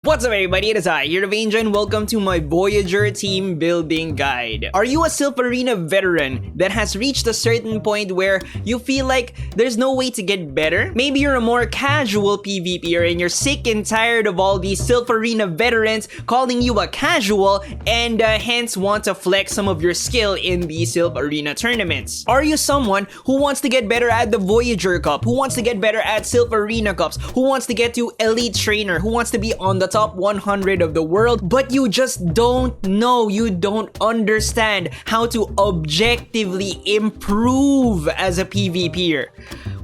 What's up everybody, it is I, here Voyager, and welcome to my Voyager team building guide. Are you a Silph Arena veteran that has reached a certain point where you feel like there's no way to get better? Maybe you're a more casual PvPer and you're sick and tired of all these Silph Arena veterans calling you a casual and hence want to flex some of your skill in the Silph Arena tournaments. Are you someone who wants to get better at the Voyager Cup, who wants to get better at Silph Arena Cups, who wants to get to Elite Trainer, who wants to be on the top 100 of the world, but you just don't know, you don't understand how to objectively improve as a PvPer?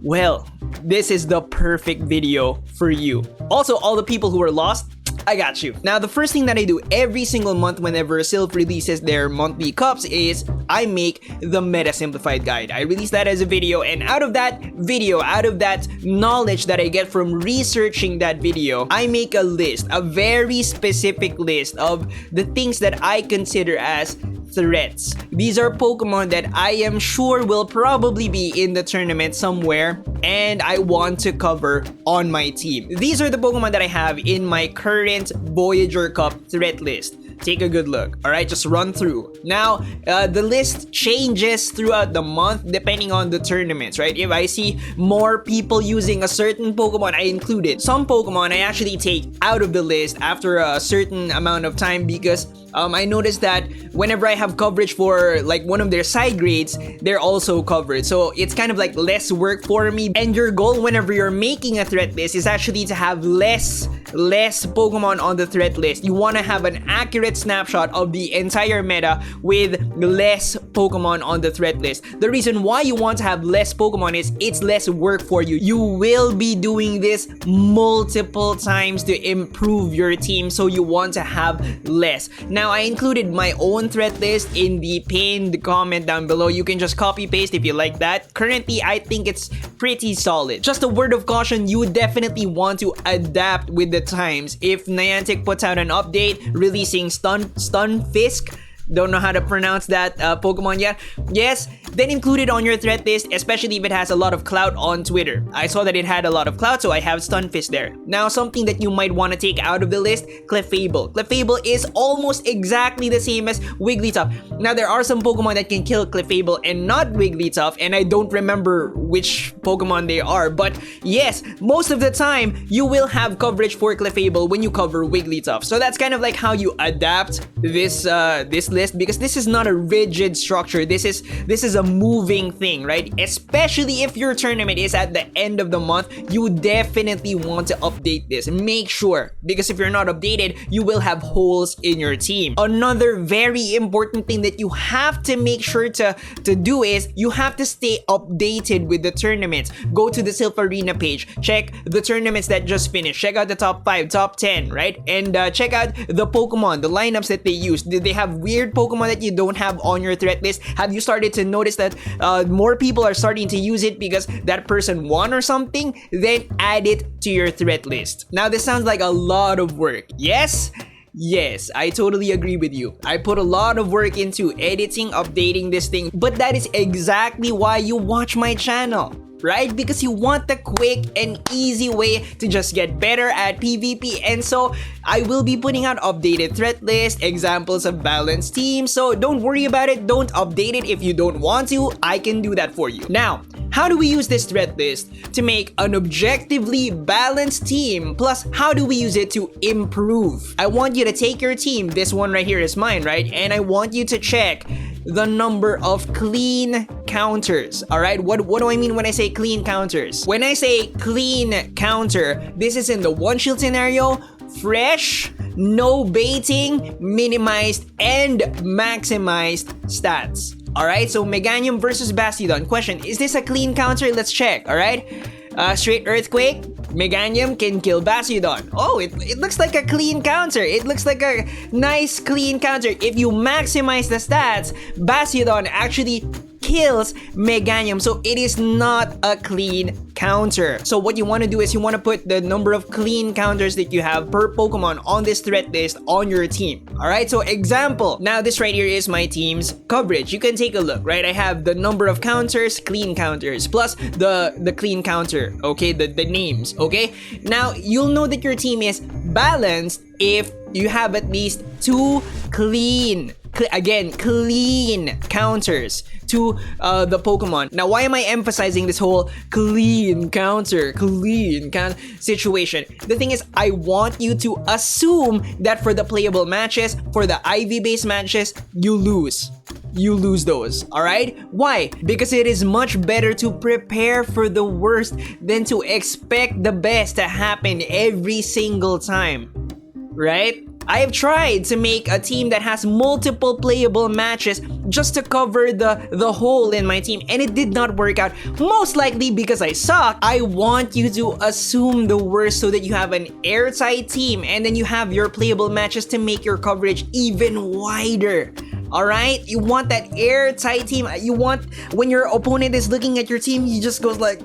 Well, this is the perfect video for you. Also, all the people who are lost, I got you. Now, the first thing that I do every single month whenever Silph releases their monthly cups is I make the Meta Simplified Guide. I release that as a video, and out of that video, out of that knowledge that I get from researching that video, I make a list, a very specific list of the things that I consider as threats. These are Pokemon that I am sure will probably be in the tournament somewhere and I want to cover on my team. These are the Pokemon that I have in my current Voyager Cup threat list. Take a good look. Alright, just run through. Now, the list changes throughout the month depending on the tournaments, right? If I see more people using a certain Pokemon, I include it. Some Pokemon I actually take out of the list after a certain amount of time because I noticed that whenever I have coverage for like one of their side grades, they're also covered. So it's kind of like less work for me. And your goal whenever you're making a threat list is actually to have less Pokemon on the threat list. You want to have an accurate snapshot of the entire meta with less Pokemon on the threat list. The reason why you want to have less Pokemon is it's less work for you. You will be doing this multiple times to improve your team, so you want to have less. Now, I included my own threat list in the pinned comment down below. You can just copy paste if you like that. Currently, I think it's pretty solid. Just a word of caution, you would definitely want to adapt with the times. If Niantic puts out an update releasing Stunfisk, don't know how to pronounce that Pokemon yet. Yes, then include it on your threat list, especially if it has a lot of clout on Twitter. I saw that it had a lot of clout, so I have Stunfisk there. Now, something that you might want to take out of the list, Clefable. Clefable is almost exactly the same as Wigglytuff. Now, there are some Pokemon that can kill Clefable and not Wigglytuff, and I don't remember which Pokemon they are. But yes, most of the time, you will have coverage for Clefable when you cover Wigglytuff. So that's kind of like how you adapt this list, because this is not a rigid structure. This is a moving thing, right? Especially if your tournament is at the end of the month, you definitely want to update this. Make sure, because if you're not updated, you will have holes in your team. Another very important thing that you have to make sure to do is you have to stay updated with the tournaments. Go to the Silph Arena page, check the tournaments that just finished, check out the top 5, top 10, right? And check out the Pokemon, the lineups that they use. Did they have weird Pokemon that you don't have on your threat list? Have you started to notice that more people are starting to use it because that person won or something? Then add it to your threat list. Now, this sounds like a lot of work. Yes, I totally agree with you. I put a lot of work into editing, updating this thing, but that is exactly why you watch my channel, right? Because you want the quick and easy way to just get better at PvP. And so I will be putting out updated threat lists, examples of balanced teams. So don't worry about it. Don't update it if you don't want to. I can do that for you. Now, how do we use this threat list to make an objectively balanced team? Plus, how do we use it to improve? I want you to take your team. This one right here is mine, right? And I want you to check the number of clean counters. All right, what do I mean when I say clean counters? When I say clean counter, this is in the one shield scenario, fresh, no baiting, minimized, and maximized stats. All right, so Meganium versus Bastiodon. Question, is this a clean counter? Let's check. All right, straight earthquake, Meganium can kill Bastiodon. Oh, it looks like a clean counter. It looks like a nice clean counter. If you maximize the stats, Bastiodon actually kills Meganium. So it is not a clean counter. So what you want to do is you want to put the number of clean counters that you have per Pokemon on this threat list on your team. Alright, so example. Now this right here is my team's coverage. You can take a look, right? I have the number of counters, clean counters, plus the clean counter, okay? The names, okay? Now you'll know that your team is balanced if you have at least 2 clean counters to the Pokemon. Now, why am I emphasizing this whole clean counter situation? The thing is, I want you to assume that for the playable matches, for the IV-based matches, you lose those, alright? Why? Because it is much better to prepare for the worst than to expect the best to happen every single time, right? I have tried to make a team that has multiple playable matches just to cover the hole in my team, and it did not work out, most likely because I suck. I want you to assume the worst so that you have an airtight team, and then you have your playable matches to make your coverage even wider. Alright? You want that airtight team. You want, when your opponent is looking at your team, he just goes like,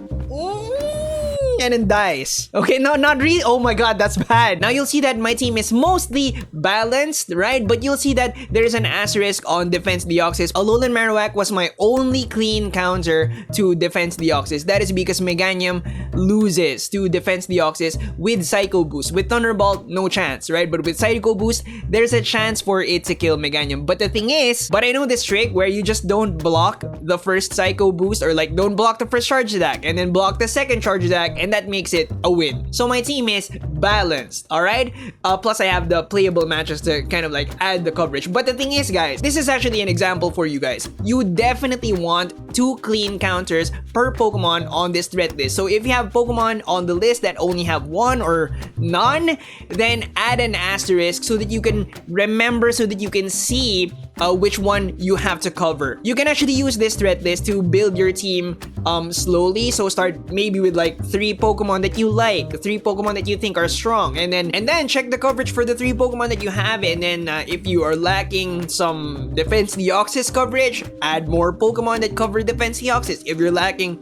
and then dies. Okay, no, not really. Oh my god, that's bad. Now you'll see that my team is mostly balanced, right? But you'll see that there's an asterisk on Defense Deoxys. Alolan Marowak was my only clean counter to Defense Deoxys. That is because Meganium loses to Defense Deoxys with Psycho Boost. With Thunderbolt, no chance, right? But with Psycho Boost, there's a chance for it to kill Meganium. But the thing is, I know this trick where you just don't block the first Psycho Boost, or like don't block the first charge attack and then block the second charge attack, and that makes it a win. So my team is balanced, alright? Plus I have the playable matches to kind of like add the coverage. But the thing is, guys, this is actually an example for you guys. You definitely want 2 clean counters per Pokemon on this threat list. So if you have Pokemon on the list that only have 1 or none, then add an asterisk so that you can remember, so that you can see which one you have to cover. You can actually use this threat list to build your team slowly. So start maybe with like 3 Pokemon that you like, 3 Pokemon that you think are strong, and then check the coverage for the 3 Pokemon that you have, and then if you are lacking some Defense Deoxys coverage, add more Pokemon that cover Defense Deoxys. If you're lacking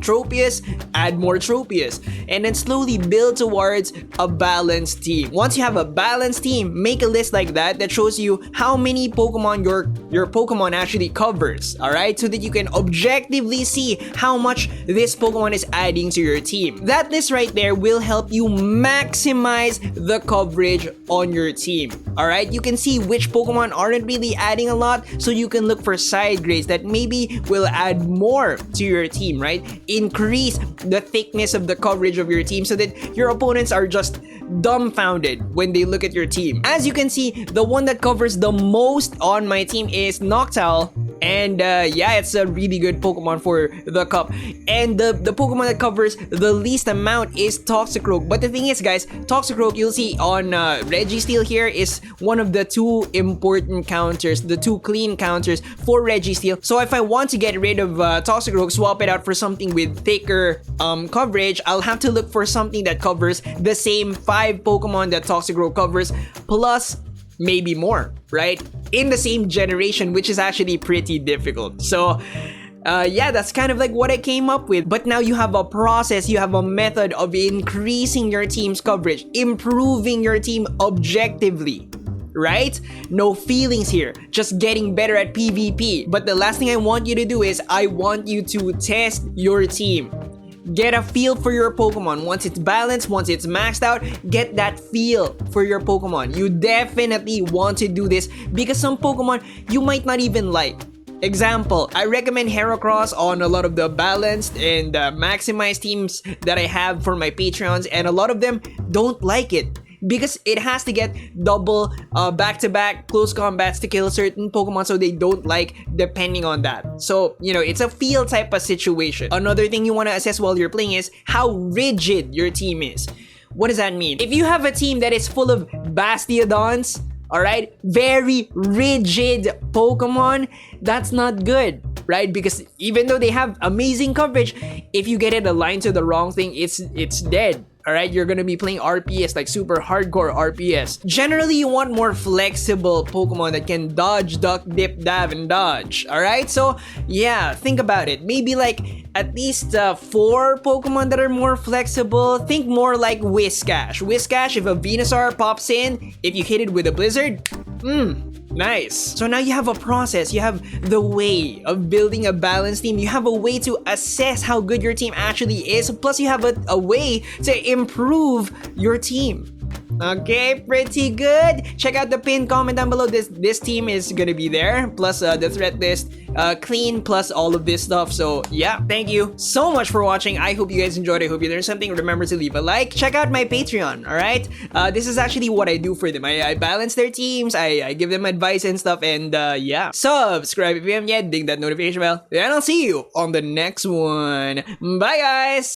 Tropius, add more Tropius, and then slowly build towards a balanced team. Once you have a balanced team, make a list like that shows you how many Pokemon your Pokemon actually covers, alright? So that you can objectively see how much this Pokemon is adding to your team. That list right there will help you maximize the coverage on your team, alright? You can see which Pokemon aren't really adding a lot, so you can look for side grades that maybe will add more to your team, right? Increase the thickness of the coverage of your team so that your opponents are just dumbfounded when they look at your team. As you can see, the one that covers the most on my team is Noctowl, and yeah, it's a really good Pokemon for the cup. And the Pokemon that covers the least amount is Toxicroak. But the thing is, guys, Toxicroak, you'll see on Registeel here, is one of the 2 important counters, the 2 clean counters for Registeel. So if I want to get rid of Toxicroak, swap it out for something with thicker coverage, I'll have to look for something that covers the same 5 Pokemon that Toxicroak covers, plus maybe more, right? In the same generation, which is actually pretty difficult. So yeah, that's kind of like what I came up with. But now you have a process, you have a method of increasing your team's coverage, improving your team objectively, right? No feelings here, just getting better at PvP. But the last thing I want you to do is I want you to test your team. Get a feel for your Pokemon. Once it's balanced, once it's maxed out, get that feel for your Pokemon. You definitely want to do this because some Pokemon you might not even like. Example, I recommend Heracross on a lot of the balanced and maximized teams that I have for my Patreons, and a lot of them don't like it because it has to get double back-to-back close combats to kill certain Pokemon, so they don't like depending on that. So, you know, it's a feel type of situation. Another thing you want to assess while you're playing is how rigid your team is. What does that mean? If you have a team that is full of Bastiodons, alright, very rigid Pokemon, that's not good, right? Because even though they have amazing coverage, if you get it aligned to the wrong thing, it's dead. Alright, you're gonna be playing RPS, like super hardcore RPS. Generally, you want more flexible Pokemon that can dodge, duck, dip, dive, and dodge. Alright, so yeah, think about it. Maybe like at least 4 Pokemon that are more flexible. Think more like Whiscash. Whiscash, if a Venusaur pops in, if you hit it with a Blizzard, nice. So now you have a process, you have the way of building a balanced team, you have a way to assess how good your team actually is, plus you have a way to improve your team. Okay, pretty good. Check out the pinned comment down below. This team is gonna be there, plus the threat list, clean, plus all of this stuff. So yeah, thank you so much for watching. I hope you guys enjoyed. I hope you learned something. Remember to leave a like. Check out my Patreon, alright? This is actually what I do for them. I balance their teams, I give them advice and stuff, and yeah. Subscribe if you haven't yet, ding that notification bell, and I'll see you on the next one. Bye guys!